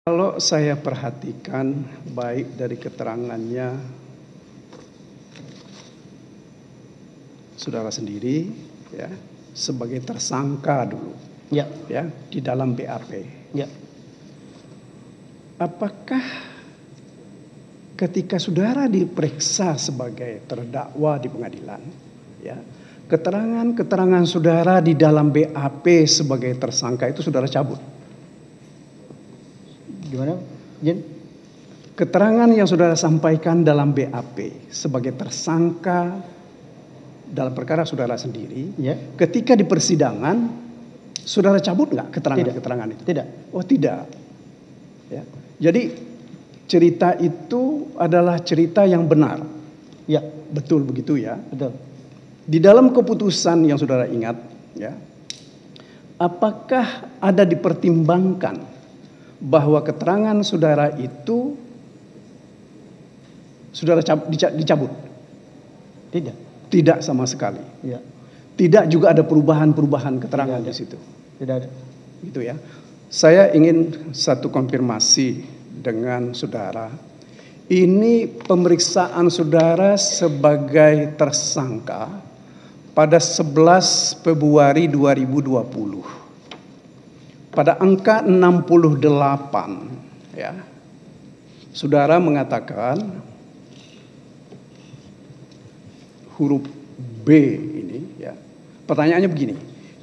Kalau saya perhatikan baik dari keterangannya saudara sendiri ya, sebagai tersangka dulu Ya, di dalam BAP. ya. Apakah ketika saudara diperiksa sebagai terdakwa di pengadilan ya, keterangan-keterangan saudara di dalam BAP sebagai tersangka itu saudara cabut? Gimana, Jen? Keterangan yang saudara sampaikan dalam BAP sebagai tersangka dalam perkara saudara sendiri, Ya. ketika di persidangan, saudara cabut nggak keterangan-keterangan itu? Tidak. Oh tidak. Ya. Jadi cerita itu adalah cerita yang benar. Ya, Betul begitu ya? betul. Di dalam keputusan yang saudara ingat, ya, apakah ada dipertimbangkan bahwa keterangan saudara itu saudara dicabut? Tidak. Tidak sama sekali. Ya, Tidak juga ada perubahan-perubahan keterangan Tidak di ada. situ. tidak ada. Gitu ya. Saya ingin satu konfirmasi dengan saudara. Ini pemeriksaan saudara sebagai tersangka pada 11 Februari 2020. Pada angka 68 ya. Saudara mengatakan huruf B ini ya. Pertanyaannya begini,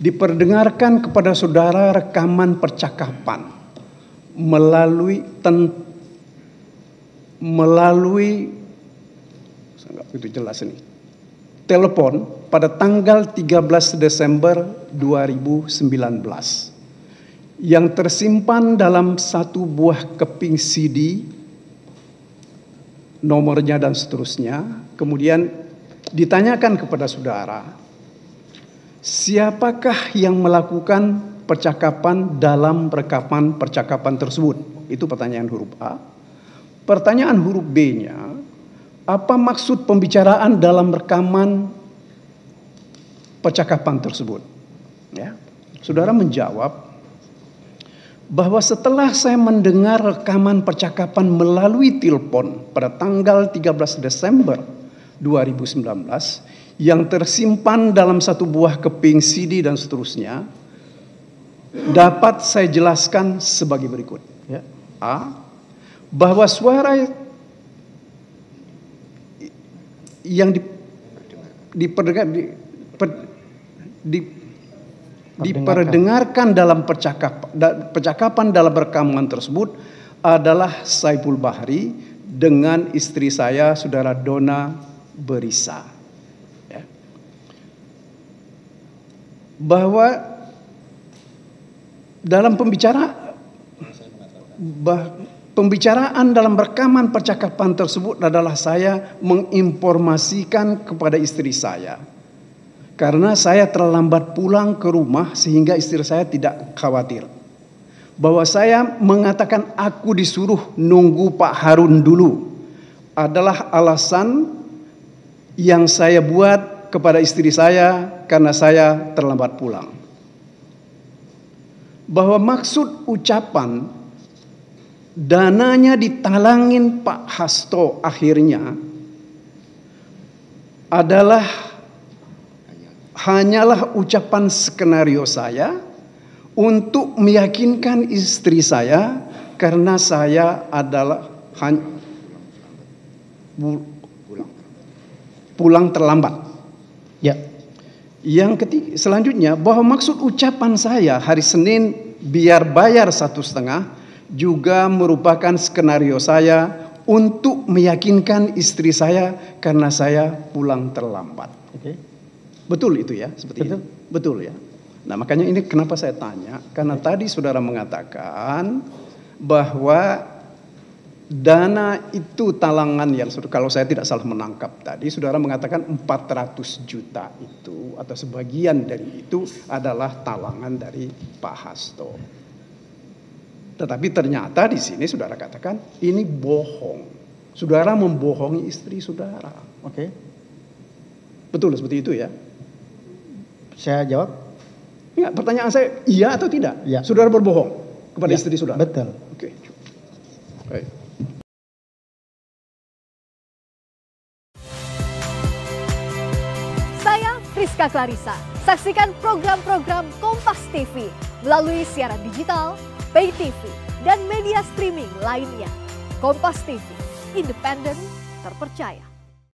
diperdengarkan kepada saudara rekaman percakapan melalui saya nggak begitu jelas ini, telepon pada tanggal 13 Desember 2019 yang tersimpan dalam satu buah keping CD, nomornya dan seterusnya. Kemudian ditanyakan kepada saudara, siapakah yang melakukan percakapan dalam rekaman percakapan tersebut? Itu pertanyaan huruf A. Pertanyaan huruf B-nya, apa maksud pembicaraan dalam rekaman percakapan tersebut? Ya. Saudara menjawab bahwa setelah saya mendengar rekaman percakapan melalui telepon pada tanggal 13 Desember 2019 yang tersimpan dalam satu buah keping CD dan seterusnya, dapat saya jelaskan sebagai berikut. Ya. A, bahwa suara yang diperdengarkan dalam percakapan dalam rekaman tersebut adalah Saiful Bahri dengan istri saya, saudara Dona Berisa. Ya. Bahwa dalam pembicaraan dalam rekaman percakapan tersebut adalah saya menginformasikan kepada istri saya. Karena saya terlambat pulang ke rumah sehingga istri saya tidak khawatir. Bahwa saya mengatakan aku disuruh nunggu Pak Harun dulu adalah alasan yang saya buat kepada istri saya karena saya terlambat pulang. Bahwa maksud ucapan dananya ditalangin Pak Hasto akhirnya adalah hanyalah ucapan skenario saya untuk meyakinkan istri saya karena saya adalah pulang terlambat. Ya. Yang ketiga, selanjutnya bahwa maksud ucapan saya hari Senin biar bayar 1,5 juga merupakan skenario saya untuk meyakinkan istri saya karena saya pulang terlambat. Oke. Betul itu ya, seperti Betul. itu. Betul ya. Nah, makanya ini kenapa saya tanya, karena tadi saudara mengatakan bahwa dana itu talangan yang kalau saya tidak salah menangkap tadi, saudara mengatakan 400 juta itu atau sebagian dari itu adalah talangan dari Pak Hasto. Tetapi ternyata di sini saudara katakan ini bohong. Saudara membohongi istri saudara. Oke. Betul seperti itu ya? Saya jawab. Enggak, pertanyaan saya iya atau tidak? Ya. Saudara berbohong kepada Ya, istri saudara? betul. Oke. Baik. Saya Rizka Clarissa. Saksikan program-program Kompas TV melalui siaran digital, pay TV, dan media streaming lainnya. Kompas TV, independen, terpercaya.